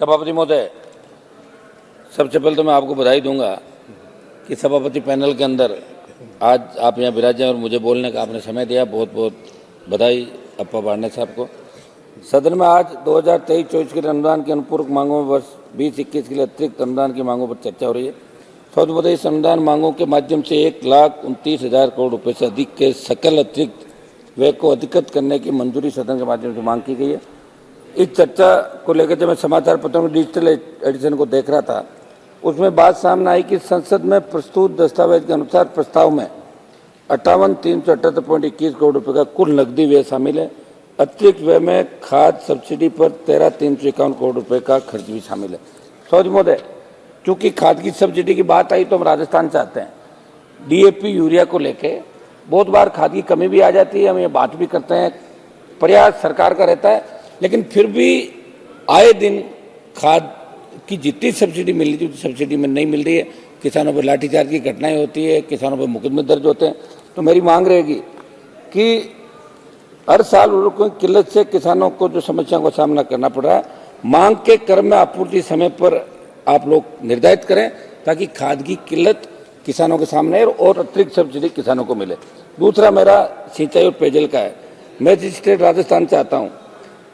सभापति महोदय, सबसे पहले तो मैं आपको बधाई दूंगा कि सभापति पैनल के अंदर आज आप यहाँ विराजे और मुझे बोलने का आपने समय दिया। बहुत बहुत बधाई अप्पा बारने साहब को। सदन में आज 2023-24 के अनुदान की अनुपूरक मांगों में वर्ष 2021 के लिए अतिरिक्त अनुदान की मांगों पर चर्चा हो रही है। सभापति महोदय, इस अनुदान मांगों के माध्यम से 1,29,000 करोड़ रुपये से अधिक के सकल अतिरिक्त व्यय को अधिकृत करने की मंजूरी सदन के माध्यम से मांग की गई है। इस चर्चा को लेकर जब मैं समाचार पत्रों में डिजिटल एडिशन को देख रहा था, उसमें बात सामने आई कि संसद में प्रस्तुत दस्तावेज के अनुसार प्रस्ताव में 58,378.21 करोड़ रुपए का कुल नकदी व्यय शामिल है। अतिरिक्त व्यय में खाद सब्सिडी पर 13,351 करोड़ रुपए का खर्च भी शामिल है। सभापति महोदय, चूंकि खाद की सब्सिडी की बात आई तो हम राजस्थान चाहते हैं। डीएपी यूरिया को लेके बहुत बार खाद की कमी भी आ जाती है, हम ये बात भी करते हैं, प्रयास सरकार का रहता है, लेकिन फिर भी आए दिन खाद की जितनी सब्सिडी मिल रही थी सब्सिडी में नहीं मिल रही है। किसानों पर लाठीचार्ज की घटनाएं होती है, किसानों पर मुकदमे दर्ज होते हैं। तो मेरी मांग रहेगी कि हर साल उर्वरकों की किल्लत से किसानों को जो समस्याओं का सामना करना पड़ रहा है, मांग के क्रम में आपूर्ति समय पर आप लोग निर्धारित करें ताकि खाद की किल्लत किसानों के सामने है और अतिरिक्त सब्सिडी किसानों को मिले। दूसरा मेरा सिंचाई और पेयजल का है। मैं जिस स्टेट राजस्थान चाहता हूँ,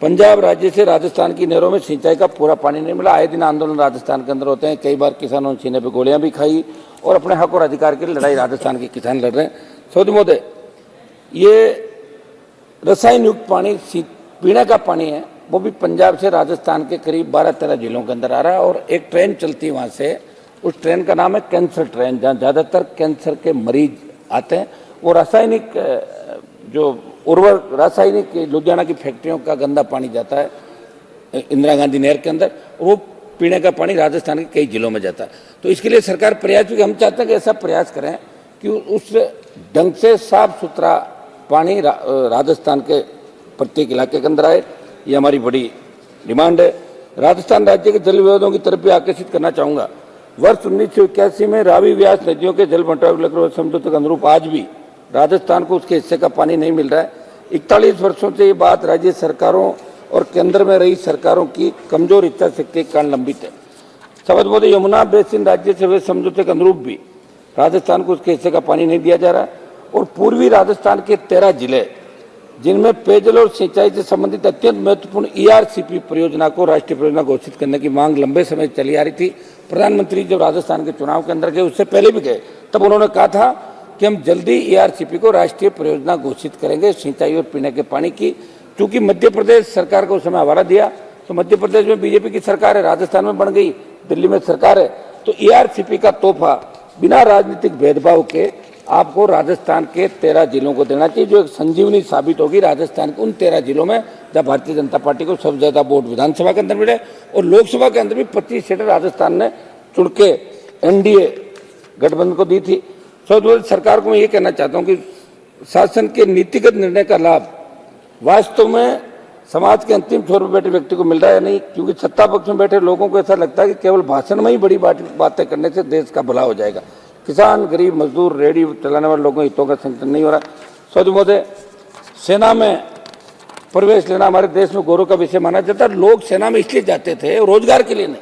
पंजाब राज्य से राजस्थान की नहरों में सिंचाई का पूरा पानी नहीं मिला। आए दिन आंदोलन राजस्थान के अंदर होते हैं, कई बार किसानों ने सीने पे गोलियां भी खाई और अपने हक और अधिकार के लिए लड़ाई राजस्थान के किसान लड़ रहे हैं। सभापति महोदय, ये रसायन युक्त पानी पीने का पानी है, वो भी पंजाब से राजस्थान के करीब 12-13 जिलों के अंदर आ रहा है और एक ट्रेन चलती है वहाँ से। उस ट्रेन का नाम है कैंसर ट्रेन, जहाँ ज़्यादातर कैंसर के मरीज आते हैं। वो रासायनिक जो उर्वरक रासायनिक लुधियाना की फैक्ट्रियों का गंदा पानी जाता है इंदिरा गांधी नहर के अंदर, वो पीने का पानी राजस्थान के कई जिलों में जाता है। तो इसके लिए सरकार प्रयास भी, हम चाहते हैं कि ऐसा प्रयास करें कि उस ढंग से साफ सुथरा पानी राजस्थान के प्रत्येक इलाके के अंदर आए। ये हमारी बड़ी डिमांड है। राजस्थान राज्य के जल विवादों की तरफ भी आकर्षित करना चाहूँगा। वर्ष 1981 में रावी व्यास नदियों के जल बंटवारे समझौते के अनुरूप आज भी राजस्थान को उसके हिस्से का पानी नहीं मिल रहा है। 41 वर्षों से ये बात राज्य सरकारों और केंद्र में रही सरकारों की कमजोर इच्छा शक्ति के कारण लंबित है। सभापति महोदय, यमुना बेसिन राज्य से हुए समझौते के अनुरूप भी राजस्थान को उसके हिस्से का पानी नहीं दिया जा रहा और पूर्वी राजस्थान के 13 जिले जिनमें पेयजल और सिंचाई से संबंधित अत्यंत महत्वपूर्ण ERCP परियोजना को राष्ट्रीय परियोजना घोषित करने की मांग लंबे समय चली आ रही थी। प्रधानमंत्री जब राजस्थान के चुनाव के अंदर गए, उससे पहले भी गए, तब उन्होंने कहा था कि हम जल्दी ERCP को राष्ट्रीय परियोजना घोषित करेंगे सिंचाई और पीने के पानी की। क्योंकि मध्य प्रदेश सरकार को उस समय हवाला दिया, तो मध्य प्रदेश में बीजेपी की सरकार है, राजस्थान में बन गई, दिल्ली में सरकार है, तो ERCP का तोहफा बिना राजनीतिक भेदभाव के आपको राजस्थान के 13 जिलों को देना चाहिए, जो एक संजीवनी साबित होगी राजस्थान के उन 13 जिलों में जहाँ भारतीय जनता पार्टी को सबसे ज्यादा वोट विधानसभा के अंदर मिले और लोकसभा के अंदर भी 25 सीटें राजस्थान ने चुन के NDA गठबंधन को दी थी। सरकार को मैं ये कहना चाहता हूँ कि शासन के नीतिगत निर्णय का लाभ वास्तव में समाज के अंतिम छोर पर बैठे व्यक्ति को मिल रहा है नहीं, क्योंकि सत्ता पक्ष में बैठे लोगों को ऐसा लगता है कि केवल भाषण में ही बड़ी बातें करने से देश का भला हो जाएगा। किसान, गरीब, मजदूर, रेहड़ी चलाने वाले लोगों के हितों का संरक्षण नहीं हो रहा। सभापति महोदय, सेना में प्रवेश लेना हमारे देश में गौरव का विषय माना जाता है। लोग सेना में इसलिए जाते थे रोजगार के लिए नहीं,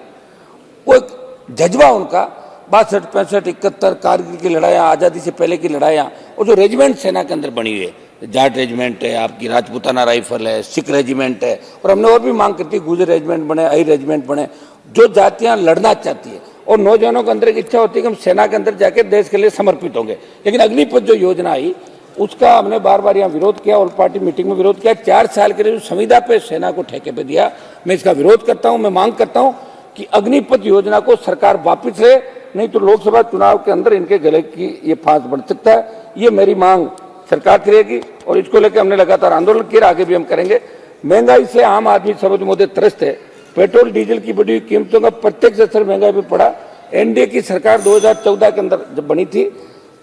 वो एक जज्बा उनका 62, 65, 71 कारगिल की लड़ाइयाँ, आज़ादी से पहले की लड़ाइयाँ, और जो रेजिमेंट सेना के अंदर बनी हुई है, जाट रेजिमेंट है, आपकी राजपूताना राइफल है, सिख रेजिमेंट है, और हमने और भी मांग करती है गुजर रेजिमेंट बने, आई रेजिमेंट बने, जो जातियाँ लड़ना चाहती है और नौजवानों के अंदर एक इच्छा होती है कि हम सेना के अंदर जाके देश के लिए समर्पित होंगे। लेकिन अग्निपथ जो योजना आई उसका हमने बार बार यहाँ विरोध किया, ऑल पार्टी मीटिंग में विरोध किया। 4 साल के लिए संविदा पे सेना को ठेके पे दिया। मैं इसका विरोध करता हूँ। मैं मांग करता हूँ कि अग्निपथ योजना को सरकार वापिस ले, नहीं तो लोकसभा चुनाव के अंदर इनके गले की ये फांस बढ़ सकता है। ये मेरी मांग सरकार करेगी और इसको लेकर हमने लगातार आंदोलन किया, आगे भी हम करेंगे। महंगाई से आम आदमी सभापति महोदय त्रस्त है। पेट्रोल डीजल की बढ़ी हुई कीमतों का प्रत्यक्ष असर महंगाई पर पड़ा। NDA की सरकार 2014 के अंदर जब बनी थी,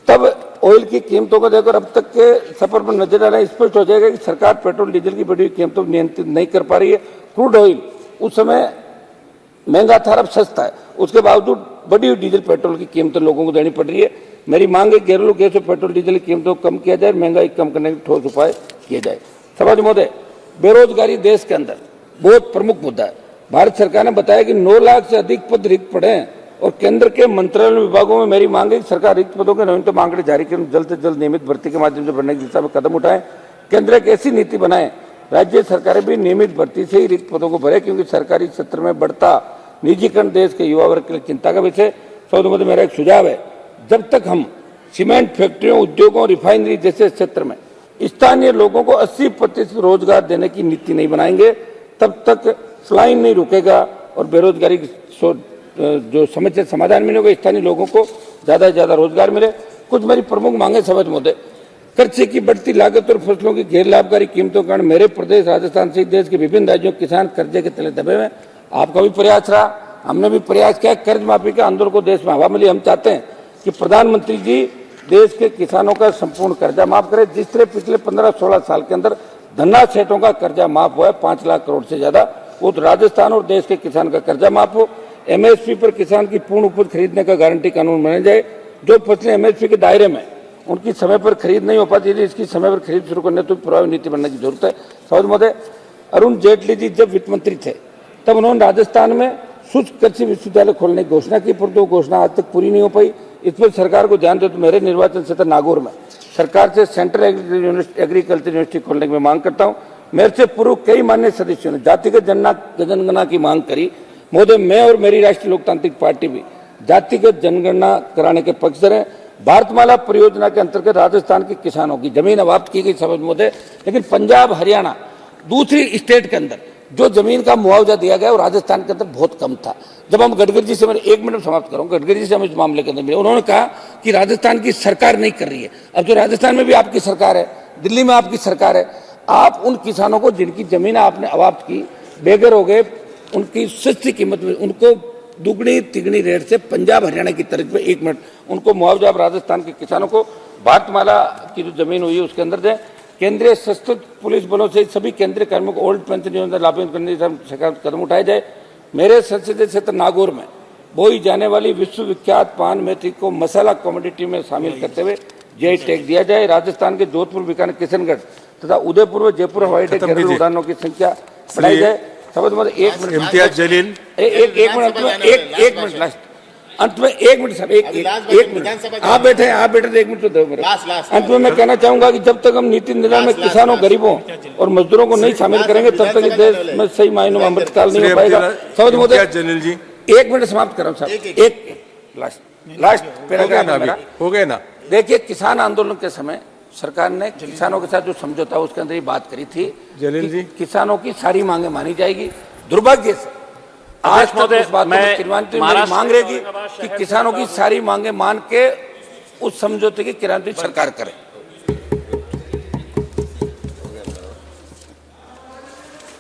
तब ऑयल की कीमतों को देखकर अब तक के सफर पर नजर डालना स्पष्ट हो जाएगा कि सरकार पेट्रोल डीजल की बढ़ी हुई कीमतों को नियंत्रित नहीं कर पा रही है। क्रूड ऑयल उस समय महंगा था, अब सस्ता है, उसके बावजूद बढ़ी हुई डीजल पेट्रोल की कीमतें लोगों को देनी पड़ रही है। मेरी मांग है घरेलू गैस और पेट्रोल डीजल की कीमतों को कम किया जाए, महंगाई कम करने के ठोस उपाय किए जाए। सभापति महोदय, बेरोजगारी देश के अंदर बहुत प्रमुख मुद्दा है। भारत सरकार ने बताया कि 9 लाख से अधिक पद रिक्त पड़े हैं और केंद्र के मंत्रालय विभागों में मेरी मांग है कि सरकार रिक्त पदों के नवीनतम आंकड़े जारी कर जल्द से जल्द नियमित भर्ती के माध्यम से भरने की दिशा में कदम उठाएं। केंद्र एक ऐसी नीति बनाए राज्य सरकारें भी नियमित भर्ती से ही रिक्त पदों को भरे, क्योंकि सरकारी क्षेत्र में बढ़ता निजीकरण देश के युवा वर्ग के लिए चिंता का विषय। सर्वोदय मेरा एक सुझाव है, जब तक हम सीमेंट फैक्ट्रियों, उद्योगों, रिफाइनरी जैसे क्षेत्र में स्थानीय लोगों को 80% रोजगार देने की नीति नहीं बनाएंगे, तब तक फ्लाइन नहीं रुकेगा और बेरोजगारी जो समस्या समाधान मिलेगा, स्थानीय लोगों को ज्यादा से ज्यादा रोजगार मिले। कुछ मेरी प्रमुख मांगे सभा महोदय। कर्जे की बढ़ती लागत और फसलों की गैर लाभकारी कीमतों के कारण मेरे प्रदेश राजस्थान सहित देश के विभिन्न राज्यों के किसान कर्जे के तले दबे हुए। आपका भी प्रयास रहा, हमने भी प्रयास किया, कर्ज माफी के आंदोलन को देश में हवा मिली। हम चाहते हैं कि प्रधानमंत्री जी देश के किसानों का संपूर्ण कर्जा माफ करें। जिस तरह पिछले 15-16 साल के अंदर धन्ना सेठों का कर्जा माफ हुआ है 5 लाख करोड़ से ज्यादा, वो तो राजस्थान और देश के किसान का कर्जा माफ हो। एमएसपी पर किसान की पूर्ण उपज खरीदने का गारंटी कानून बनाया जाए। जो फसलें एमएसपी के दायरे में उनकी समय पर खरीद नहीं हो पाती, इसकी समय पर खरीद शुरू करने तो प्रभावी नीति बनने की जरूरत है। सौद महोदय, अरुण जेटली जी जब वित्त मंत्री थे तब उन्होंने राजस्थान में शुष्क कृषि विश्वविद्यालय खोलने की घोषणा की, पर वो घोषणा आज तक पूरी नहीं हो पाई। इस पर सरकार को ध्यान दे। तो मेरे निर्वाचन क्षेत्र नागौर में सरकार से सेंट्रल एग्रीकल्चर यूनिवर्सिटी खोलने की मैं मांग करता हूँ। मेरे से पूर्व कई मान्य सदस्यों ने जातिगत जनगणना की मांग करी। महोदय, मैं और मेरी राष्ट्रीय लोकतांत्रिक पार्टी भी जातिगत जनगणना कराने के पक्षधर हैं। भारतमाला परियोजना के अंतर्गत राजस्थान के किसानों की जमीन अबाप्त की गई समझ महोदय, लेकिन पंजाब, हरियाणा, दूसरी स्टेट के अंदर जो जमीन का मुआवजा दिया गया वो राजस्थान के अंदर बहुत कम था। जब हम गडकरी जी से, मैंने 1 मिनट समाप्त करूंगा, गडकरी जी से हम इस मामले के अंदर मिले, उन्होंने कहा कि राजस्थान की सरकार नहीं कर रही है। अब जो राजस्थान में भी आपकी सरकार है, दिल्ली में आपकी सरकार है, आप उन किसानों को जिनकी जमीन आपने अबाप्त की, बेघर हो गए, उनकी सस्ती कीमत में उनको दुगनी तिगनी रेट से पंजाब हरियाणा की तरफ में 1 मिनट उनको मुआवजा आप राजस्थान के किसानों को भारतमाला की जो जमीन हुई है उसके अंदर दें। केंद्रीय सशस्त्र पुलिस बलों से सभी केंद्रीय कर्मियों को ओल्ड पेंशन योजना लागू करने के कदम उठाए जाए। मेरे संसदीय क्षेत्र नागौर में बोई जाने वाली विश्वविख्यात पान मेथी को मसाला कमोडिटी में शामिल करते हुए जीआई टैग दिया जाए। राजस्थान के जोधपुर, बीकानेर, किशनगढ़ तथा उदयपुर व जयपुर हवाई अड्डे घरेलू उड़ानों की संख्या बढ़ाई जाए। समझ मतलब 1 मिनट इम्तियाज जलील, एक मिनट लास्ट, अंत में 1 मिनट साहब, एक मिनट आप बैठे 1 मिनट तो दो मेरे। अंत में मैं कहना चाहूंगा कि जब तक हम नीति निर्माण में किसानों, गरीबों और मजदूरों को नहीं शामिल करेंगे तब तक देश में सही मायनों में अमृतकाल नहीं हो पाएगा। समझ महोदय, जलील जी 1 मिनट समाप्त कर रहा हूँ साहब, एक लास्ट पैराग्राफ हो गया ना। देखिए, किसान आंदोलन के समय सरकार ने किसानों के साथ जो समझौता उसके अंदर ये बात करी थी कि किसानों की सारी मांगे मानी जाएगी। दुर्भाग्य से आज तक इस बात में मांग रहेगी कि किसानों की सारी मांगे मान के उस समझौते की क्रियान्वित सरकार करे।